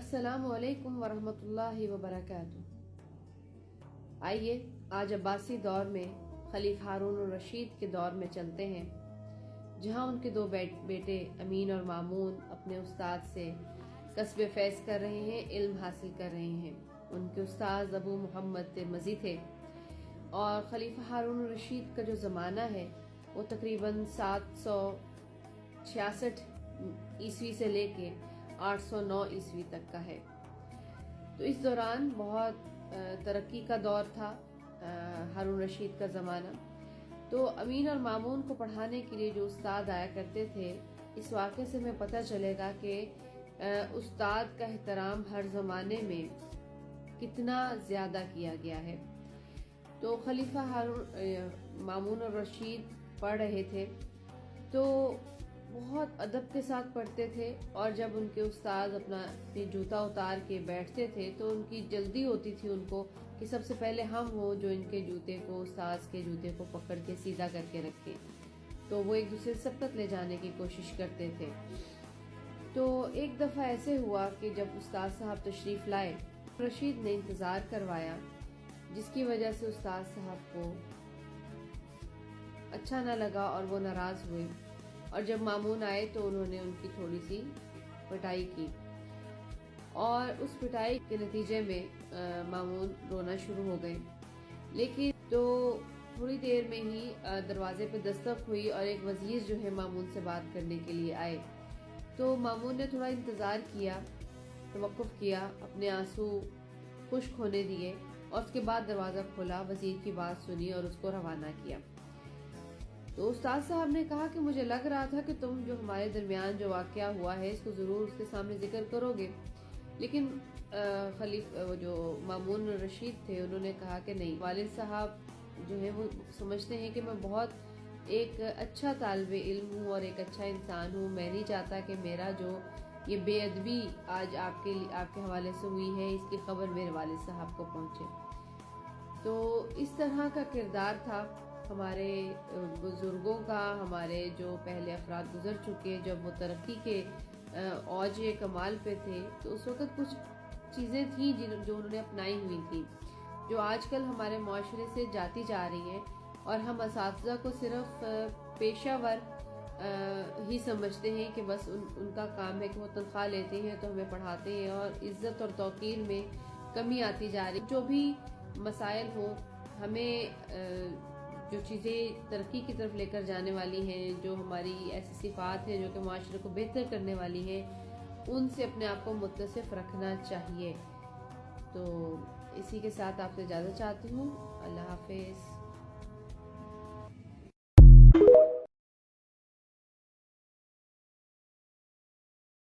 अस्सलाम वालेकुम वरहमतुल्लाहि वबरकातुह। आइए आज अब्बासी दौर में खलीफा हारून रशीद के दौर में चलते हैं, जहां उनके दो बेटे अमीन और मामून अपने उस्ताद से कस्बे फैज़ कर रहे हैं, इल्म हासिल कर रहे हैं। उनके उस्ताद अबू मोहम्मद तिरमिज़ी थे और खलीफा हारून रशीद का जो ज़माना है वो तकरीबन 766 ईस्वी से लेके 809 ईस्वी तक का है। तो इस दौरान बहुत तरक्की का दौर था हारून रशीद का ज़माना। तो अमीन और मामून को पढ़ाने के लिए जो उस्ताद आया करते थे, इस वाक़े से हमें पता चलेगा कि उस्ताद का एहतराम हर ज़माने में कितना ज़्यादा किया गया है। तो खलीफा हारून मामून और रशीद पढ़ रहे थे तो बहुत अदब के साथ पढ़ते थे, और जब उनके उस्ताद अपना जूता उतार के बैठते थे तो उनकी जल्दी होती थी उनको कि सबसे पहले हम वो जो इनके जूते को, उस्ताद के जूते को पकड़ के सीधा करके रखें। तो वो एक दूसरे से सबकत ले जाने की कोशिश करते थे। तो एक दफ़ा ऐसे हुआ कि जब उस्ताद साहब तशरीफ़ लाए, रशीद ने इंतज़ार करवाया, जिसकी वजह से उस्ताद साहब को अच्छा ना लगा और वो नाराज़ हुए। और जब मामून आए तो उन्होंने उनकी थोड़ी सी पिटाई की, और उस पिटाई के नतीजे में मामून रोना शुरू हो गए। लेकिन तो थोड़ी देर में ही दरवाजे पे दस्तक हुई और एक वजीर जो है मामून से बात करने के लिए आए। तो मामून ने थोड़ा इंतज़ार किया, तवक्कुफ किया, अपने आंसू खुश्क होने दिए और उसके बाद दरवाज़ा खोला, वजीर की बात सुनी और उसको रवाना किया। तो उस्ताद साहब ने कहा कि मुझे लग रहा था कि तुम जो हमारे दरमियान जो वाक़या हुआ है इसको ज़रूर उसके सामने जिक्र करोगे। लेकिन जो मामून रशीद थे उन्होंने कहा कि नहीं, वालिद साहब जो है वो समझते हैं कि मैं बहुत एक अच्छा तालिब इल्म हूँ और एक अच्छा इंसान हूँ। मैं नहीं चाहता कि मेरा जो ये बेअदबी आज आपके हवाले से हुई है, इसकी खबर मेरे वालिद साहब को पहुँचे। तो इस तरह का किरदार था हमारे बुजुर्गों का, हमारे जो पहले अफराद गुजर चुके, जब वो तरक्की के औज कमाल पे थे, तो उस वक़्त कुछ चीज़ें थी जो उन्होंने अपनाई हुई थी, जो आजकल हमारे माशरे से जाती जा रही हैं, और हम असातिज़ा को सिर्फ पेशावर ही समझते हैं कि बस उनका काम है कि वो तनख्वाह लेते हैं तो हमें पढ़ाते हैं, और इज़्ज़त और तौक़ीर में कमी आती जा रही। जो भी मसाइल हो, हमें जो चीज़ें तरक्की की तरफ लेकर जाने वाली हैं, जो हमारी ऐसी सिफ़ात हैं जो कि माशरे को बेहतर करने वाली हैं, उनसे अपने आप को मुत्तसिफ़ रखना चाहिए। तो इसी के साथ आपसे इजाज़त चाहती हूँ। अल्लाह हाफ़िज़।